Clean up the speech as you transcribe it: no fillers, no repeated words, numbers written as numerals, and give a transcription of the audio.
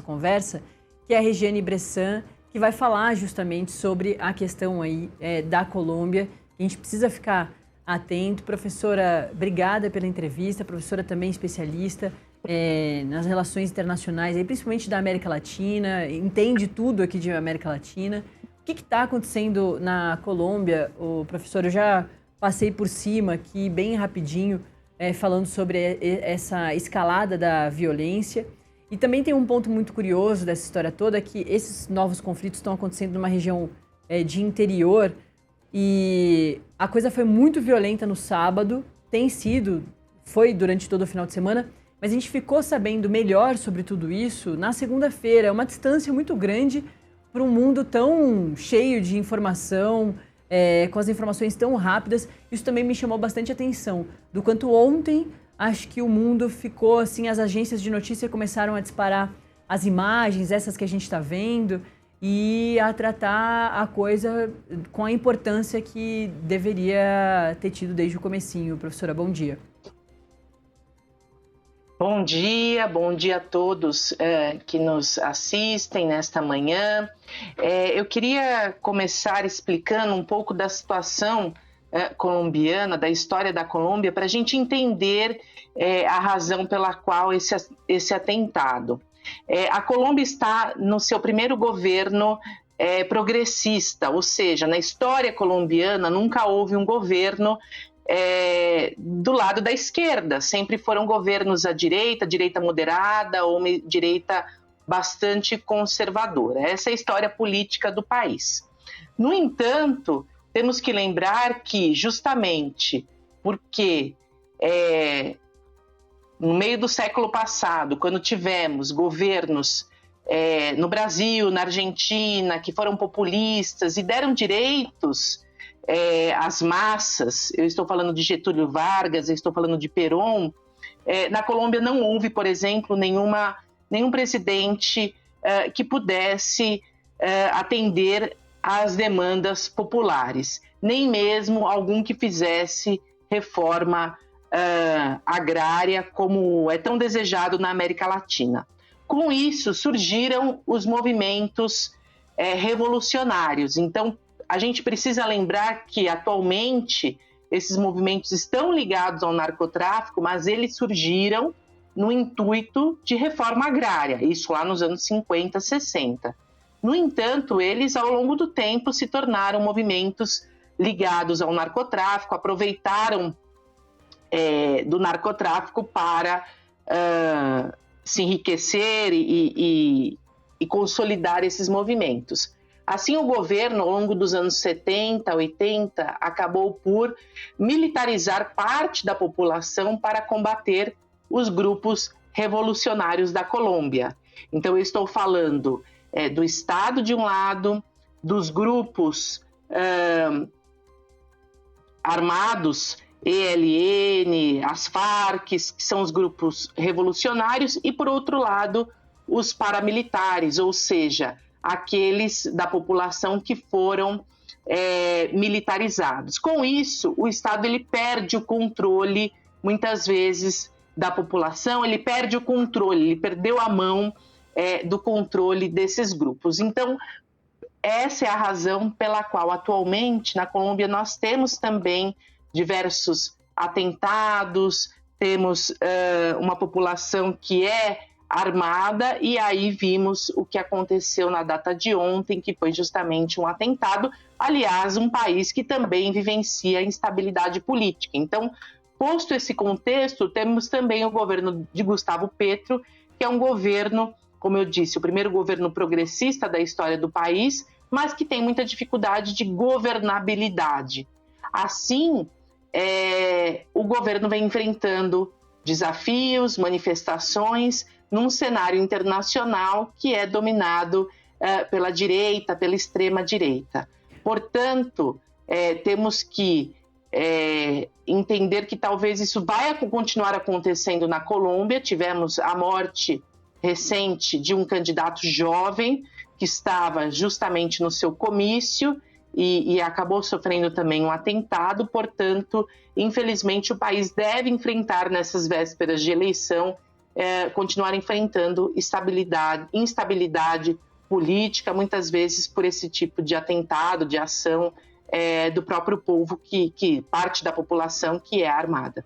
conversa, que é a Regiane Bressan, que vai falar justamente sobre a questão aí da Colômbia. A gente precisa ficar atento. Professora, obrigada pela entrevista. Professora também especialista nas relações internacionais, aí, principalmente da América Latina, entende tudo aqui de América Latina. O que está acontecendo na Colômbia, professor? Eu já passei por cima aqui, bem rapidinho, falando sobre essa escalada da violência. E também tem um ponto muito curioso dessa história toda, que esses novos conflitos estão acontecendo numa região de interior, e a coisa foi muito violenta no sábado, foi durante todo o final de semana, mas a gente ficou sabendo melhor sobre tudo isso na segunda-feira. É uma distância muito grande para um mundo tão cheio de informação, com as informações tão rápidas. Isso também me chamou bastante atenção, do quanto ontem acho que o mundo ficou assim, as agências de notícia começaram a disparar as imagens, essas que a gente está vendo, e a tratar a coisa com a importância que deveria ter tido desde o comecinho. Professora, bom dia. Bom dia a todos que nos assistem nesta manhã. Eu queria começar explicando um pouco da situação colombiana, da história da Colômbia, para a gente entender a razão pela qual esse atentado. A Colômbia está no seu primeiro governo progressista, ou seja, na história colombiana nunca houve um governo do lado da esquerda, sempre foram governos à direita moderada ou direita bastante conservadora. Essa é a história política do país. No entanto, temos que lembrar que justamente porque no meio do século passado, quando tivemos governos no Brasil, na Argentina, que foram populistas e deram direitos as massas, eu estou falando de Getúlio Vargas, eu estou falando de Perón, na Colômbia não houve, por exemplo, nenhum presidente que pudesse atender às demandas populares, nem mesmo algum que fizesse reforma agrária como é tão desejado na América Latina. Com isso, surgiram os movimentos revolucionários. Então, a gente precisa lembrar que, atualmente, esses movimentos estão ligados ao narcotráfico, mas eles surgiram no intuito de reforma agrária, isso lá nos anos 50, 60. No entanto, eles, ao longo do tempo, se tornaram movimentos ligados ao narcotráfico, aproveitaram do narcotráfico para se enriquecer e consolidar esses movimentos. Assim, o governo, ao longo dos anos 70, 80, acabou por militarizar parte da população para combater os grupos revolucionários da Colômbia. Então, eu estou falando do Estado, de um lado, dos grupos armados, ELN, as Farc, que são os grupos revolucionários, e, por outro lado, os paramilitares, ou seja, aqueles da população que foram militarizados. Com isso, o Estado ele perde o controle, muitas vezes, da população, ele perde o controle, ele perdeu a mão do controle desses grupos. Então, essa é a razão pela qual, atualmente, na Colômbia, nós temos também diversos atentados, temos uma população que é armada, e aí vimos o que aconteceu na data de ontem, que foi justamente um atentado, aliás, um país que também vivencia instabilidade política. Então, posto esse contexto, temos também o governo de Gustavo Petro, que é um governo, como eu disse, o primeiro governo progressista da história do país, mas que tem muita dificuldade de governabilidade. Assim, o governo vem enfrentando desafios, manifestações, num cenário internacional que é dominado pela direita, pela extrema-direita. Portanto, temos que entender que talvez isso vai continuar acontecendo na Colômbia. Tivemos a morte recente de um candidato jovem que estava justamente no seu comício e acabou sofrendo também um atentado. Portanto, infelizmente, o país deve enfrentar nessas vésperas de eleição continuar enfrentando instabilidade política, muitas vezes por esse tipo de atentado, de ação do próprio povo, que parte da população que é armada.